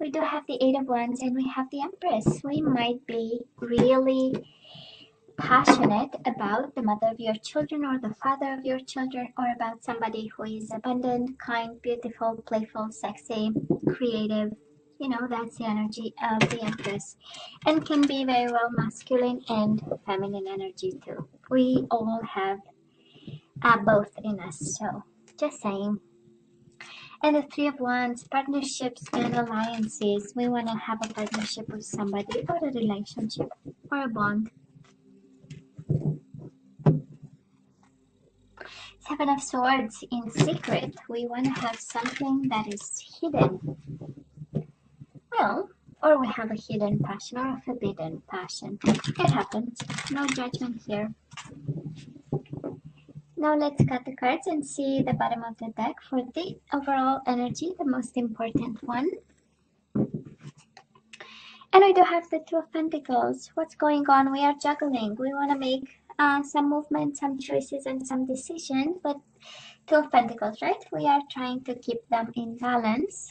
We do have the Eight of Wands and we have the Empress. We might be really passionate about the mother of your children or the father of your children, or about somebody who is abundant, kind, beautiful, playful, sexy, creative. You know, that's the energy of the Empress, and can be very well masculine and feminine energy too. We all have both in us, so just saying. And the Three of Wands, partnerships and alliances. We want to have a partnership with somebody, or a relationship, or a bond. Seven of Swords, in secret. We want to have something that is hidden. Well, or we have a hidden passion or a forbidden passion. It happens. No judgment here. Now let's cut the cards and see the bottom of the deck for the overall energy, the most important one. And we do have the Two of Pentacles. What's going on? We are juggling. We want to make some movement, some choices, and some decisions. But Two of Pentacles, right? We are trying to keep them in balance.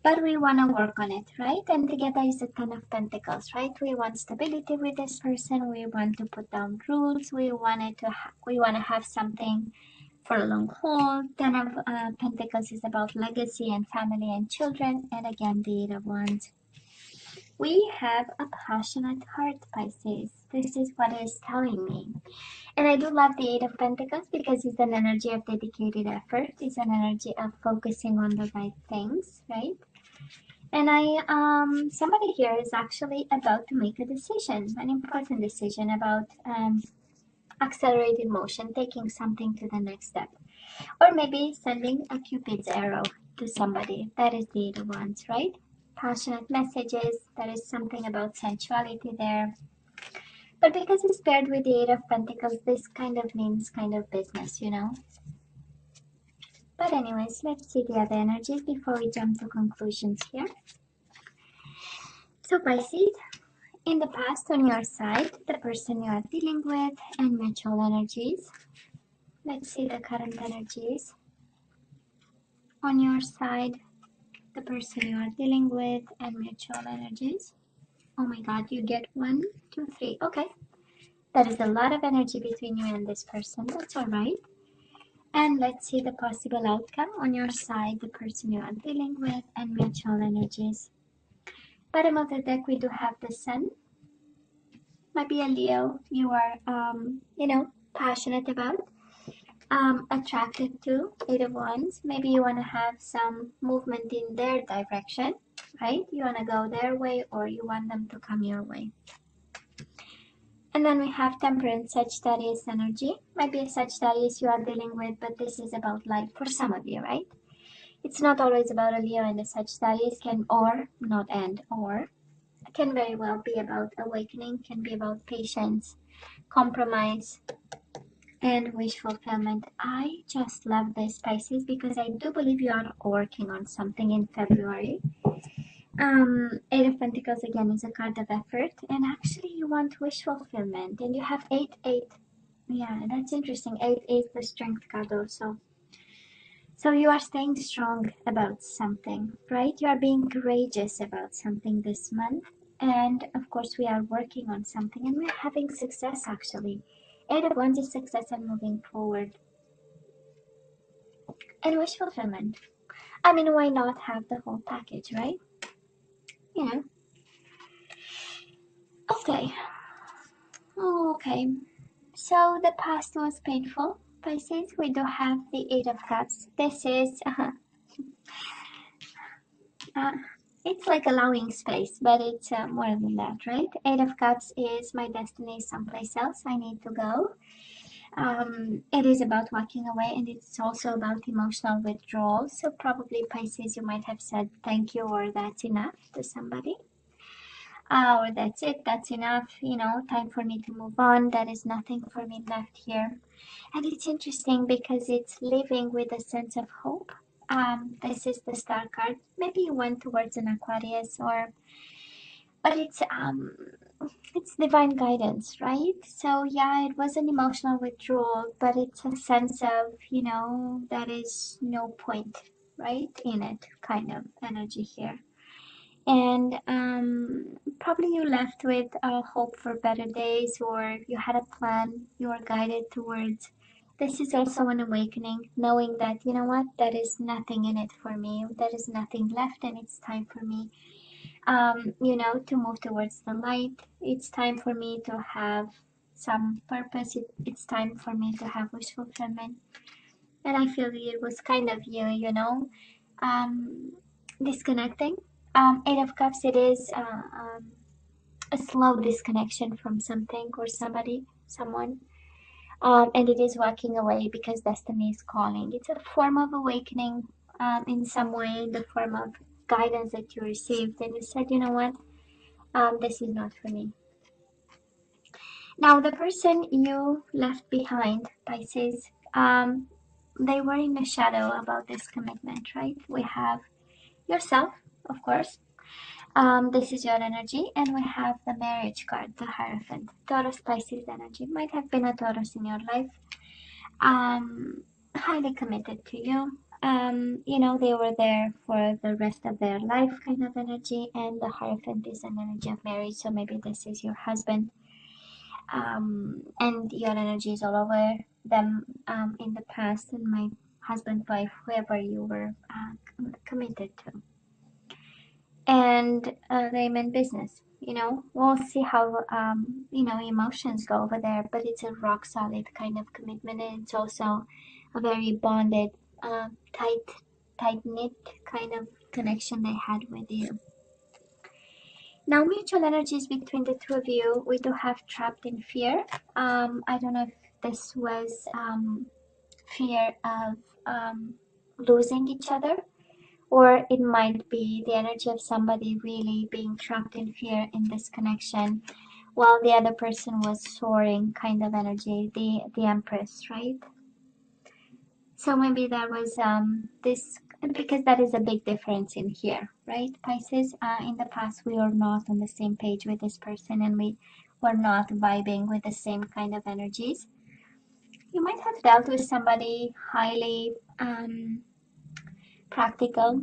But we want to work on it, right? And together is the Ten of Pentacles, right? We want stability with this person. We want to put down rules. We want to have something for a long haul. Ten of Pentacles is about legacy and family and children. And again, the Eight of Wands. We have a passionate heart, Pisces. This is what it's telling me. And I do love the Eight of Pentacles because it's an energy of dedicated effort. It's an energy of focusing on the right things, right? And somebody here is actually about to make a decision, an important decision about accelerated motion, taking something to the next step. Or maybe sending a Cupid's arrow to somebody. That is the Eight of Wands, right? Passionate messages. There is something about sensuality there. But because it's paired with the Eight of Pentacles, this kind of means kind of business, you know? But anyways, let's see the other energies before we jump to conclusions here. So Pisces, in the past on your side, the person you are dealing with and mutual energies. Let's see the current energies. On your side, the person you are dealing with and mutual energies. Oh my god, you get 1, 2, 3. Okay. That is a lot of energy between you and this person. That's alright. And let's see the possible outcome on your side, the person you are dealing with, and mutual energies. Bottom of the deck, we do have the Sun. Might be a Leo you are, passionate about, attracted to, Eight of Wands. Maybe you want to have some movement in their direction, right? You want to go their way, or you want them to come your way. And then we have Temperance, Sagittarius energy. Might be a Sagittarius you are dealing with, but this is about life for some of you, right? It's not always about a Leo and a Sagittarius, can very well be about awakening, can be about patience, compromise, and wish fulfillment. I just love this, Pisces, because I do believe you are working on something in February. Eight of Pentacles again is a card of effort, and actually you want wish fulfillment, and you have 8, 8. Yeah, that's interesting. 8 is the Strength card also. So you are staying strong about something, right? You are being courageous about something this month, and of course we are working on something, and we're having success actually. 8 of Wands is success and moving forward. And wish fulfillment. I mean, why not have the whole package, right? Yeah. Okay. Okay. So the past was painful, Pisces. We do have the Eight of Cups. This is, it's like allowing space, but it's more than that, right? Eight of Cups is my destiny is someplace else. I need to go. It is about walking away, and it's also about emotional withdrawal. So probably, Pisces, you might have said thank you or that's enough to somebody. Or that's it, that's enough, time for me to move on. There is nothing for me left here. And it's interesting because it's living with a sense of hope. This is the Star card. Maybe you went towards an Aquarius, but it's divine guidance, right? So yeah, it was an emotional withdrawal, but it's a sense of, there is no point. right, in it, kind of energy here. And probably you left with a hope for better days, or you had a plan you were guided towards. This is also an awakening, knowing that, you know what, there is nothing in it for me, there is nothing left, and it's time for me, to move towards the light. It's time for me to have some purpose. It's time for me to have wish fulfillment. And I feel it was kind of you, um, disconnecting. Eight of Cups, it is a slow disconnection from something or somebody, someone. And it is walking away because destiny is calling. It's a form of awakening, in some way, in the form of guidance that you received. And you said, you know what, this is not for me. Now, the person you left behind, Pisces, they were in the shadow about this commitment, right? We have yourself, of course. This is your energy, and we have the marriage card, the Hierophant. Taurus, Pisces energy. Might have been a Taurus in your life. Highly committed to you. They were there for the rest of their life, kind of energy. And the Hierophant is an energy of marriage, so maybe this is your husband. And your energy is all over them, in the past, and my husband, wife, whoever you were committed to. And they meant business. We'll see how emotions go over there, but it's a rock solid kind of commitment, and it's also a very bonded, tight knit kind of connection they had with you. Now, mutual energies between the two of you, we do have trapped in fear. I don't know if this was fear of losing each other, or it might be the energy of somebody really being trapped in fear in this connection, while the other person was soaring, kind of energy, the Empress, right? So maybe that was this, because that is a big difference in here, right, Pisces? In the past, we were not on the same page with this person, and we were not vibing with the same kind of energies. You might have dealt with somebody highly practical,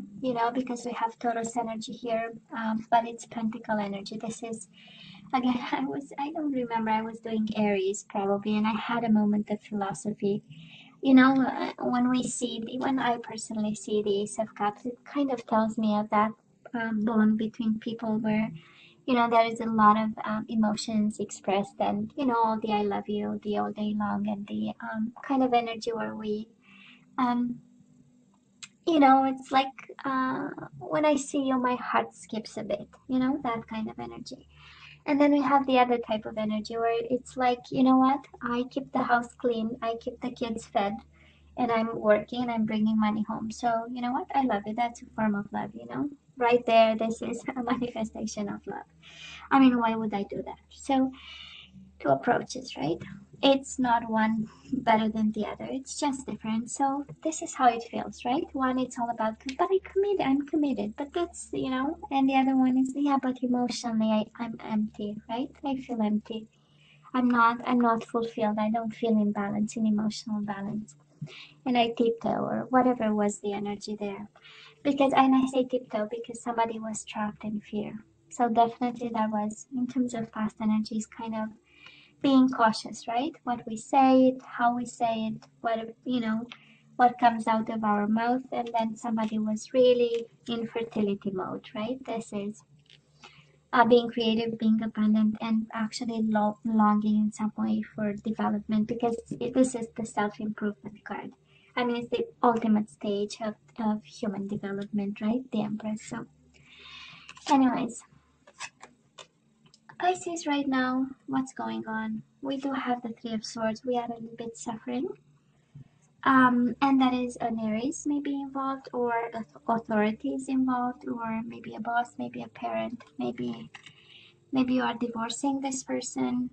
because we have Taurus energy here, but it's Pentacle energy. This is, again, I don't remember, I was doing Aries probably, and I had a moment of philosophy. When I personally see the Ace of Cups, it kind of tells me of that bond between people where, there is a lot of emotions expressed, and, all the I love you, the all day long, and the kind of energy where we, it's like when I see you, my heart skips a bit, that kind of energy. And then we have the other type of energy where it's like, you know what, I keep the house clean, I keep the kids fed, and I'm working and I'm bringing money home. So, you know what? I love it. That's a form of love, Right there, this is a manifestation of love. I mean, why would I do that? So, two approaches, right? It's not one better than the other. It's just different. So, this is how it feels, right? One, it's all about, but I'm committed. But that's, and the other one is, yeah, but emotionally, I'm empty, right? I feel empty. I'm not fulfilled. I don't feel in balance, in emotional balance. And I tiptoe, or whatever was the energy there. And I say tiptoe because somebody was trapped in fear. So definitely that was, in terms of past energies, kind of being cautious, right? What we say it, how we say it, what comes out of our mouth. And then somebody was really in fertility mode, right? This is being creative, being abundant, and actually longing in some way for development, because this is the self-improvement card. I mean, it's the ultimate stage of human development, right? The Empress. So, anyways, Pisces right now, what's going on? We do have the Three of Swords. We are a little bit suffering. And that is an Aries maybe involved, or authorities involved, or maybe a boss, maybe a parent, maybe you are divorcing this person,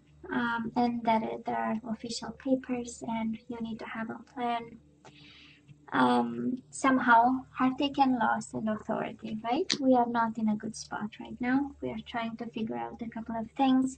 and that there are official papers and you need to have a plan. Somehow heartache and loss and authority, right? We are not in a good spot right now. We are trying to figure out a couple of things.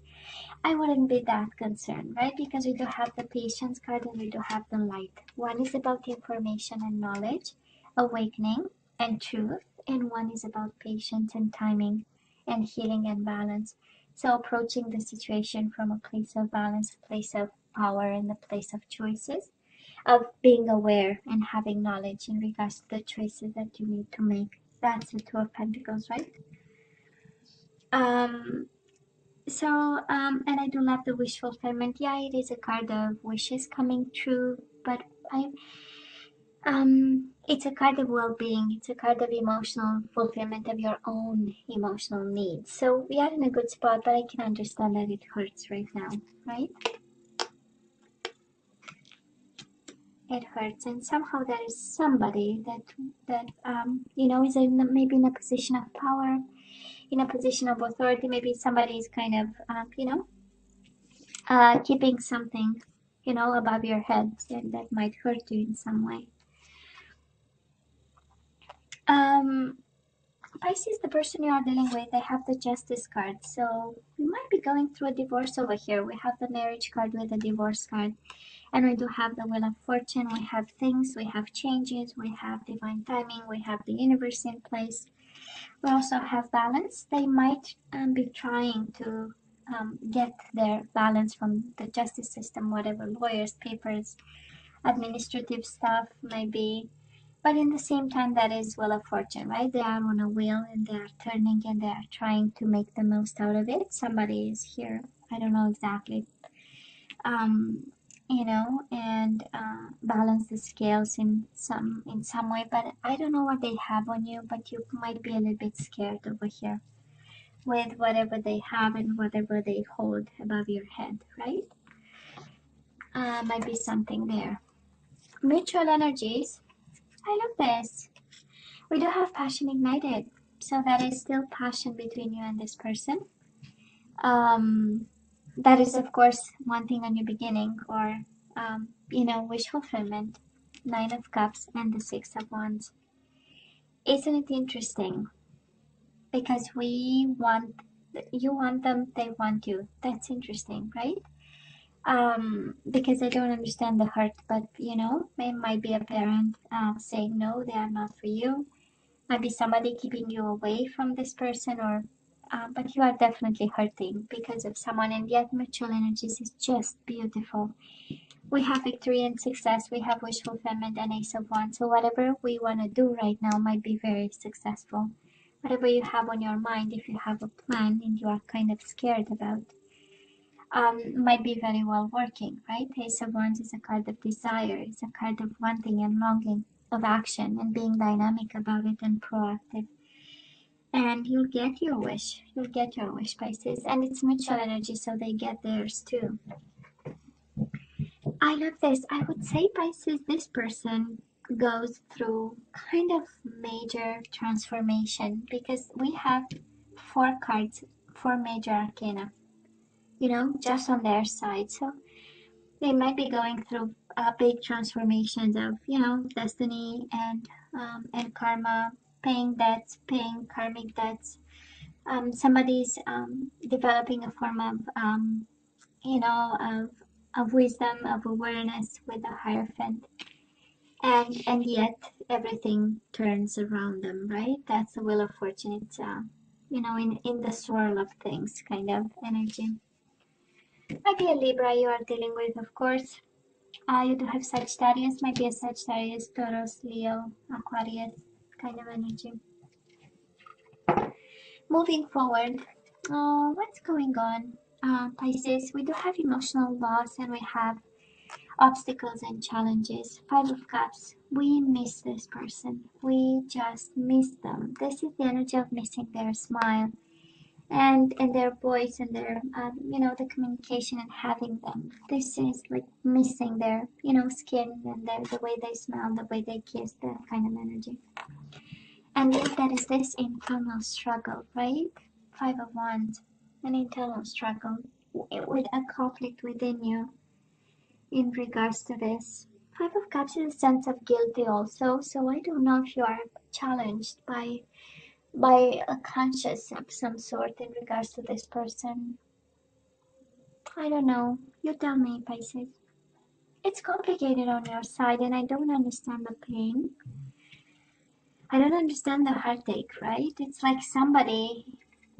I wouldn't be that concerned, right? Because we do have the Patience card and we do have the Light. One is about information and knowledge, awakening and truth, and one is about patience and timing and healing and balance. So approaching the situation from a place of balance, a place of power, and a place of choices, of being aware and having knowledge in regards to the choices that you need to make. That's the Two of Pentacles, right? And I do love the wish fulfillment. Yeah, it is a card of wishes coming true, but it's a card of well-being. It's a card of emotional fulfillment of your own emotional needs. So we are in a good spot, but I can understand that it hurts right now, right? It hurts, and somehow there is somebody that is maybe in a position of power, in a position of authority. Maybe somebody is kind of keeping something above your head, and that might hurt you in some way. Pisces, the person you are dealing with, they have the Justice card, so we might be going through a divorce over here. We have the Marriage card with the Divorce card, and we do have the Wheel of Fortune. We have things, we have changes, we have divine timing, we have the universe in place. We also have balance. They might be trying to get their balance from the justice system, whatever, lawyers, papers, administrative stuff might be. But in the same time, that is Wheel of Fortune, right? They are on a wheel and they are turning and they are trying to make the most out of it. Somebody is here, I don't know exactly, and balance the scales in some way. But I don't know what they have on you, but you might be a little bit scared over here with whatever they have and whatever they hold above your head, right? Might be something there. Mutual energies. I love this. We do have passion ignited, so that is still passion between you and this person. That is, of course, one thing on your beginning, or wish fulfillment. 9 of Cups and the 6 of Wands. Isn't it interesting? Because you want them, they want you. That's interesting, right? Because I don't understand the hurt, but it might be a parent saying no, they are not for you. Might be somebody keeping you away from this person, or but you are definitely hurting because of someone, and yet mutual energies is just beautiful. We have victory and success, we have wish fulfillment and Ace of Wands. So whatever we want to do right now might be very successful. Whatever you have on your mind, if you have a plan and you are kind of scared about, might be very well working, right? Ace of Wands is a card of desire, it's a card of wanting and longing, of action and being dynamic about it and proactive. And you'll get your wish. You'll get your wish, Pisces. And it's mutual energy, so they get theirs too. I love this. I would say, Pisces, this person goes through kind of major transformation, because we have 4 cards, 4 major arcana, just on their side. So they might be going through big transformations of, destiny and karma, paying debts, paying karmic debts. Somebody's developing a form of, of wisdom, of awareness with the Hierophant. And yet everything turns around them, right? That's the Wheel of Fortune. It's, in the swirl of things kind of energy. Might be a Libra you are dealing with, of course. You do have Sagittarius, might be a Sagittarius, Taurus, Leo, Aquarius kind of energy. Moving forward, what's going on? Pisces, we do have emotional loss and we have obstacles and challenges. 5 of Cups, we miss this person. We just miss them. This is the energy of missing their smile and their voice and their, the communication and having them. This is like missing their, skin and the way they smell, the way they kiss, that kind of energy. And yet that is this internal struggle, right? 5 of Wands, an internal struggle with a conflict within you in regards to this. 5 of Cups is a sense of guilty also, so I don't know if you are challenged by a conscience of some sort in regards to this person. I don't know. You tell me, Pisces. It's complicated on your side and I don't understand the pain. I don't understand the heartache, right? It's like somebody,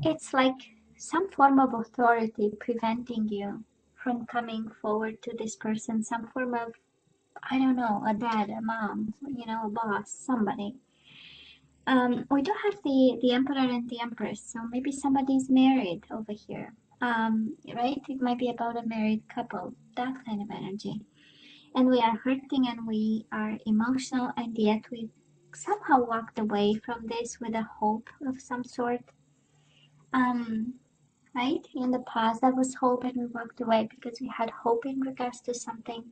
it's like some form of authority preventing you from coming forward to this person, some form of, I don't know, a dad, a mom, you know, a boss, somebody. We do have the Emperor and the Empress, so maybe somebody's married over here. Right? It might be about a married couple, that kind of energy. And we are hurting and we are emotional, and yet we somehow walked away from this with a hope of some sort. Um, right? In the past, that was hope, and we walked away because we had hope in regards to something.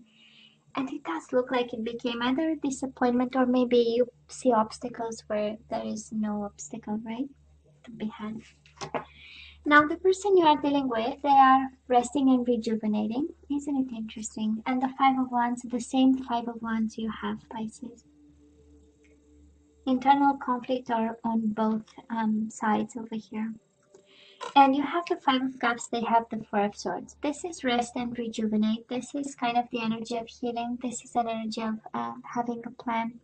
And it does look like it became either disappointment, or maybe you see obstacles where there is no obstacle, right? To be had. Now, the person you are dealing with, they are resting and rejuvenating. Isn't it interesting? And the Five of Wands, the same Five of Wands you have, Pisces. Internal conflict are on both sides over here. And you have the Five of Cups, they have the Four of Swords. This is rest and rejuvenate. This is kind of the energy of healing. This is an energy of having a plan,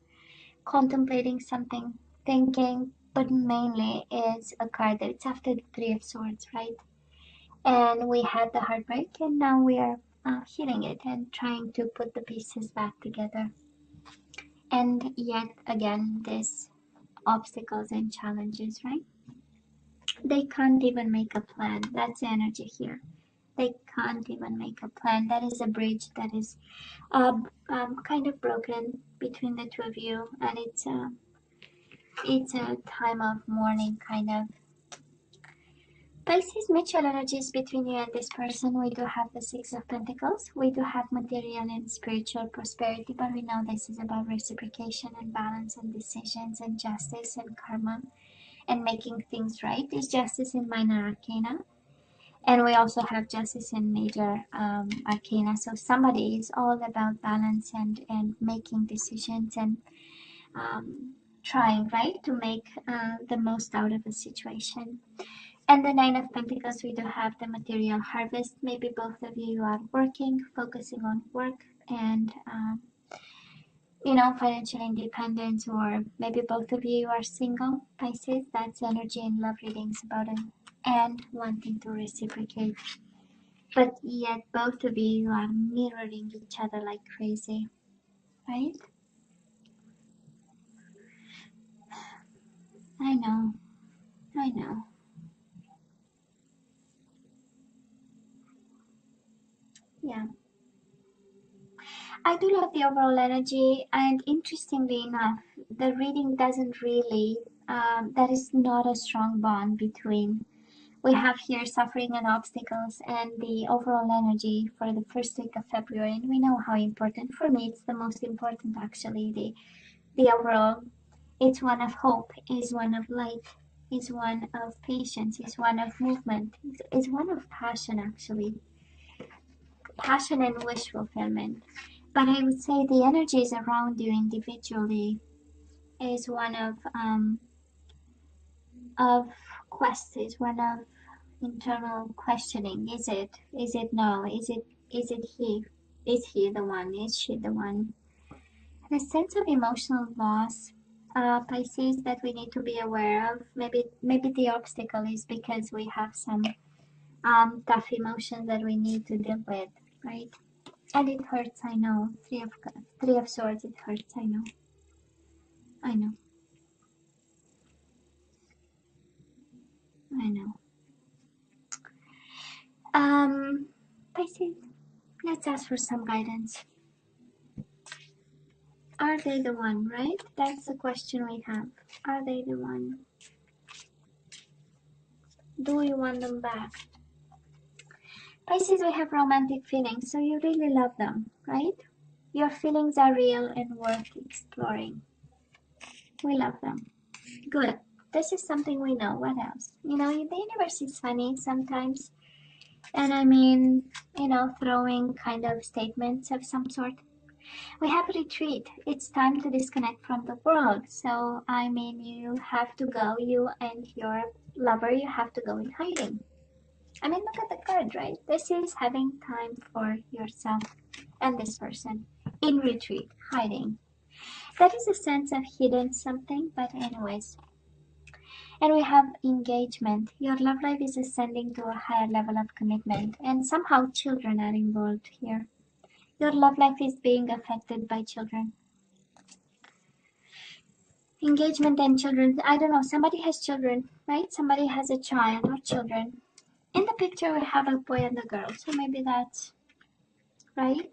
contemplating something, thinking, but mainly is a card that it's after the Three of Swords, right? And we had the heartbreak, and now we are healing it and trying to put the pieces back together. And yet again, these obstacles and challenges, right? They can't even make a plan. That's the energy here. They can't even make a plan. That is a bridge that is kind of broken between the two of you, and it's a time of mourning, kind of. Pisces, mutual energies between you and this person. We do have the Six of Pentacles. We do have material and spiritual prosperity, but we know this is about reciprocation and balance and decisions and justice and karma and making things right. There's justice in minor arcana, and we also have justice in major arcana. So somebody is all about balance and making decisions and trying, right, to make the most out of a situation. And the Nine of Pentacles, we do have the material harvest. Maybe both of you are working, focusing on work and, you know, financial independence, or maybe both of you are single, Pisces. That's energy in love readings about it, and wanting to reciprocate. But yet both of you are mirroring each other like crazy, right? I know, I know. Yeah. I do love the overall energy, and interestingly enough, the reading doesn't really, there is not a strong bond between, we have here suffering and obstacles and the overall energy for the first week of February, and we know how important, for me it's the most important actually, the overall, it's one of hope, is one of light, is one of patience, is one of movement, is one of passion actually, passion and wish fulfillment. But I would say the energies around you individually is one of quest, is one of internal questioning. Is it? Is it no? Is it? Is it he? Is he the one? Is she the one? And a sense of emotional loss, Pisces, that we need to be aware of. Maybe the obstacle is because we have some tough emotions that we need to deal with, right? And it hurts, I know. Three of Swords, it hurts, I know. I know. I know. Pisces, let's ask for some guidance. Are they the one, right? That's the question we have. Are they the one? Do you want them back? Pisces, we have romantic feelings, so you really love them, right? Your feelings are real and worth exploring. We love them. Good. This is something we know. What else? You know, the universe is funny sometimes. And I mean, you know, throwing kind of statements of some sort. We have a retreat. It's time to disconnect from the world. So, I mean, you have to go, you and your lover, you have to go in hiding. I mean, look at the card, right? This is having time for yourself and this person in retreat, hiding. That is a sense of hidden something, but anyways. And we have engagement. Your love life is ascending to a higher level of commitment, and somehow children are involved here. Your love life is being affected by children. Engagement and children. I don't know, somebody has children, right? Somebody has a child or children. In the picture, we have a boy and a girl, so maybe that's right.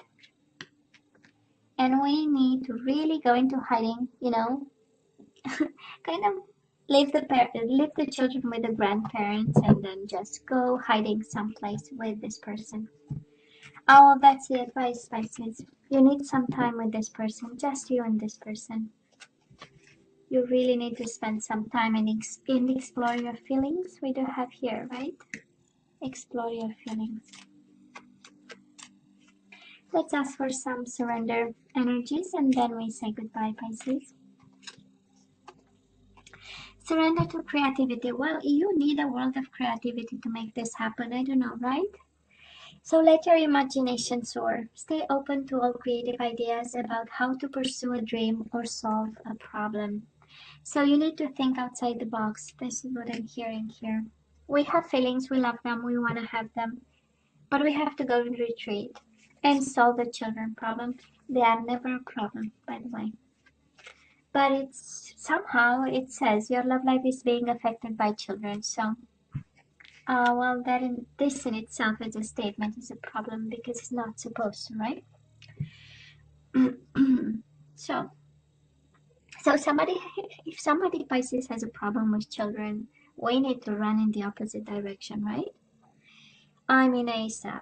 And we need to really go into hiding, you know, kind of leave the children with the grandparents and then just go hiding someplace with this person. Oh, that's the advice, Pisces. You need some time with this person, just you and this person. You really need to spend some time and explore your feelings. We do have here, right? Explore your feelings. Let's ask for some surrender energies and then we say goodbye, Pisces. Surrender to creativity. Well, you need a world of creativity to make this happen. I don't know, right? So let your imagination soar. Stay open to all creative ideas about how to pursue a dream or solve a problem. So you need to think outside the box. This is what I'm hearing here. We have feelings, we love them, we want to have them. But we have to go and retreat and solve the children problem. They are never a problem, by the way. But it's somehow it says your love life is being affected by children. So, well, this in itself is a statement, is a problem because it's not supposed to, right? so somebody, if somebody Pisces has a problem with children, we need to run in the opposite direction, right? I mean ASAP.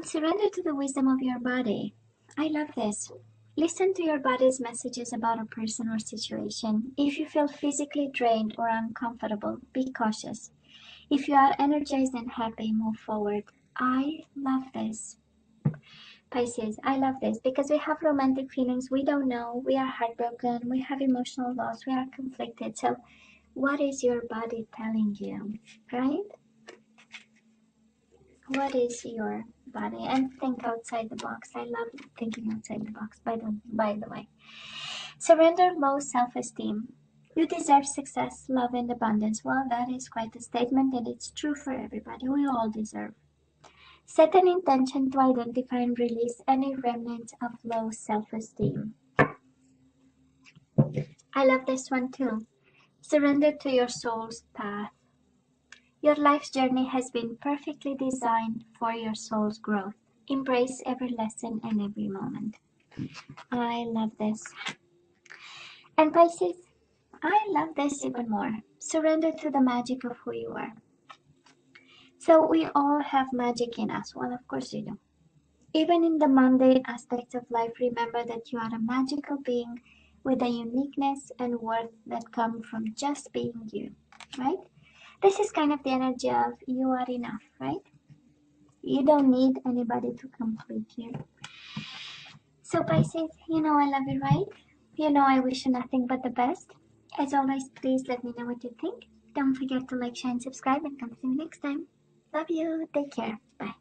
Surrender to the wisdom of your body. I love this. Listen to your body's messages about a person or situation. If you feel physically drained or uncomfortable, be cautious. If you are energized and happy, move forward. I love this. Pisces, I love this because we have romantic feelings. We don't know. We are heartbroken. We have emotional loss. We are conflicted. So what is your body telling you, right? What is your body? And think outside the box. I love thinking outside the box, by the way. Surrender low self-esteem. You deserve success, love, and abundance. Well, that is quite a statement, and it's true for everybody. We all deserve. Set an intention to identify and release any remnants of low self-esteem. I love this one too. Surrender to your soul's path. Your life's journey has been perfectly designed for your soul's growth. Embrace every lesson and every moment. I love this. And Pisces, I love this even more. Surrender to the magic of who you are. So we all have magic in us. Well, of course you do. Even in the mundane aspects of life, remember that you are a magical being with a uniqueness and worth that come from just being you, right? This is kind of the energy of you are enough, right? You don't need anybody to complete you. So Pisces, you know I love you, right? You know I wish you nothing but the best. As always, please let me know what you think. Don't forget to like, share, and subscribe, and come see me next time. Love you. Take care. Bye.